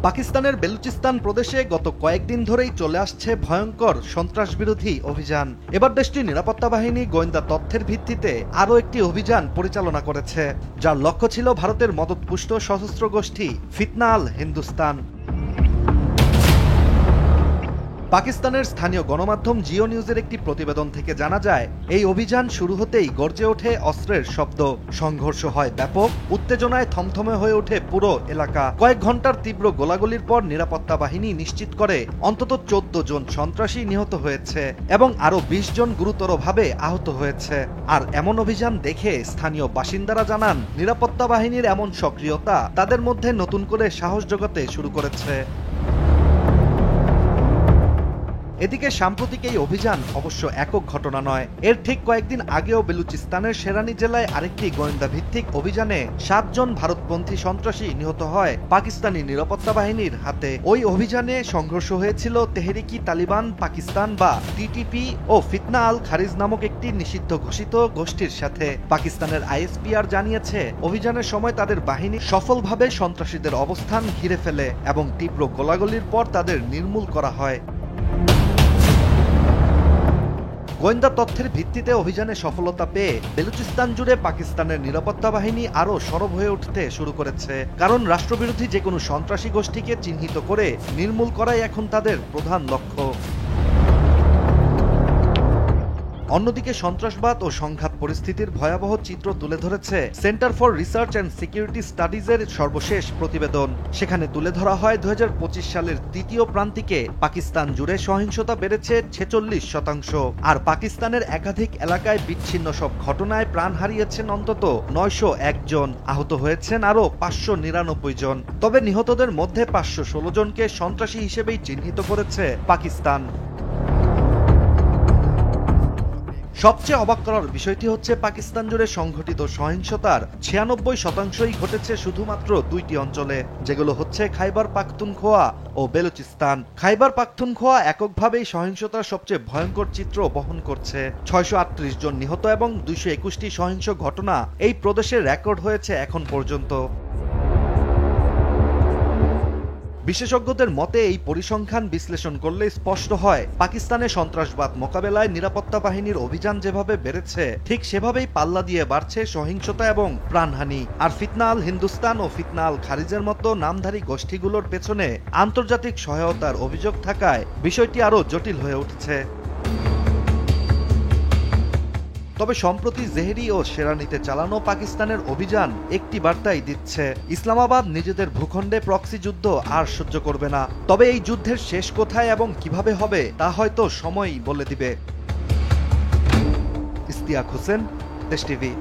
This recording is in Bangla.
পাকিস্তানের বেলুচিস্তান প্রদেশে গত কয়েকদিন ধরেই চলে আসছে ভয়ঙ্কর সন্ত্রাসবিরোধী অভিযান। এবার দেশটির নিরাপত্তা বাহিনী গোয়েন্দা তথ্যের ভিত্তিতে আরও একটি অভিযান পরিচালনা করেছে, যার লক্ষ্য ছিল ভারতের মদতপুষ্ট সশস্ত্র গোষ্ঠী ফিতনা আল হিন্দুস্তান। পাকিস্তানের স্থানীয় গণমাধ্যম জিও নিউজের একটি প্রতিবেদন থেকে জানা যায়, এই অভিযান শুরু হতেই গর্জে ওঠে অস্ত্রের শব্দ, সংঘর্ষ হয় ব্যাপক, উত্তেজনায় থমথমে হয়ে ওঠে পুরো এলাকা। কয়েক ঘন্টার তীব্র গোলাগুলির পর নিরাপত্তা বাহিনী নিশ্চিত করে অন্তত 14 জন সন্ত্রাসী নিহত হয়েছে এবং আরও 20 জন গুরুতরভাবে আহত হয়েছে। আর এমন অভিযান দেখে স্থানীয় বাসিন্দারা জানান, নিরাপত্তা বাহিনীর এমন সক্রিয়তা তাদের মধ্যে নতুন করে সাহস জোগাতে শুরু করেছে। এদিকে সাম্প্রতিক এই অভিযান অবশ্য একক ঘটনা নয়। এর ঠিক কয়েকদিন আগেও বেলুচিস্তানের শেরানি জেলায় আরেকটি গোয়েন্দা ভিত্তিক অভিযানে 7 জন ভারতপন্থী সন্ত্রাসী নিহত হয় পাকিস্তানি নিরাপত্তা বাহিনীর হাতে। ওই অভিযানে সংঘর্ষ হয়েছিল তেহরিকি তালিবান পাকিস্তান বা টিটিপি ও ফিতনা আল খারিজ নামক একটি নিষিদ্ধ ঘোষিত গোষ্ঠীর সাথে। পাকিস্তানের আইএসপিআর জানিয়েছে, অভিযানের সময় তাদের বাহিনী সফলভাবে সন্ত্রাসীদের অবস্থান ঘিরে ফেলে এবং তীব্র গোলাগুলির পর তাদের নির্মূল করা হয়। গোয়েন্দা তথ্যের ভিত্তিতে অভিযানে সফলতা পেয়ে বেলুচিস্তান জুড়ে পাকিস্তানের নিরাপত্তা বাহিনী আরও সরব হয়ে উঠতে শুরু করেছে, কারণ রাষ্ট্রবিরোধী যে কোনো সন্ত্রাসী গোষ্ঠীকে চিহ্নিত করে নির্মূল করাই এখন তাদের প্রধান লক্ষ্য। অন্যদিকে সন্ত্রাসবাদ ও সংঘাত পরিস্থিতির ভয়াবহ চিত্র তুলে ধরেছে centre for research and security স্টাডিজের সর্বশেষ প্রতিবেদন। সেখানে তুলে ধরা হয় 2025 সালের তৃতীয় প্রান্তিকে পাকিস্তান জুড়ে সহিংসতা বেড়েছে 46%, আর পাকিস্তানের একাধিক এলাকায় বিচ্ছিন্ন সব ঘটনায় প্রাণ হারিয়েছেন অন্তত 901 জন, আহত হয়েছেন আরও 599 জন। তবে নিহতদের মধ্যে 516 জনকে সন্ত্রাসী হিসেবেই চিহ্নিত করেছে পাকিস্তান। সবচেয়ে অবাক করার বিষয়টি হচ্ছে, পাকিস্তান জুড়ে সংঘটিত সহিংসতার 96%ই ঘটেছে শুধুমাত্র 2টি অঞ্চলে, যেগুলো হচ্ছে খাইবার পাখতুনখোয়া ও বেলুচিস্তান। খাইবার পাখতুনখোয়া এককভাবেই সহিংসতার সবচেয়ে ভয়ঙ্কর চিত্র বহন করছে। 638 জন নিহত এবং 221টি সহিংস ঘটনা এই প্রদেশে রেকর্ড হয়েছে এখন পর্যন্ত। বিশেষজ্ঞদের মতে, এই পরিসংখ্যান বিশ্লেষণ করলে স্পষ্ট হয়, পাকিস্তানে সন্ত্রাসবাদ মোকাবেলায় নিরাপত্তা বাহিনীর অভিযান যেভাবে বেড়েছে, ঠিক সেভাবেই পাল্লা দিয়ে বাড়ছে সহিংসতা এবং প্রাণহানি। আর ফিতনা আল হিন্দুস্তান ও ফিতনা আল খারিজের মতো নামধারী গোষ্ঠীগুলোর পেছনে আন্তর্জাতিক সহায়তার অভিযোগ থাকায় বিষয়টি আরও জটিল হয়ে উঠছে। তবে সম্প্রতি জেহেরি ও শেরানিতে চালানো পাকিস্তানের অভিযান একটি বার্তাই দিচ্ছে, ইসলামাবাদ নিজেদের ভূখণ্ডে প্রক্সি যুদ্ধ আর সহ্য করবে না। তবে এই যুদ্ধের শেষ কোথায় এবং কিভাবে হবে তা হয়তো সময়ই বলে দিবে। ইশতিয়াক হোসেন, দেশ টিভি।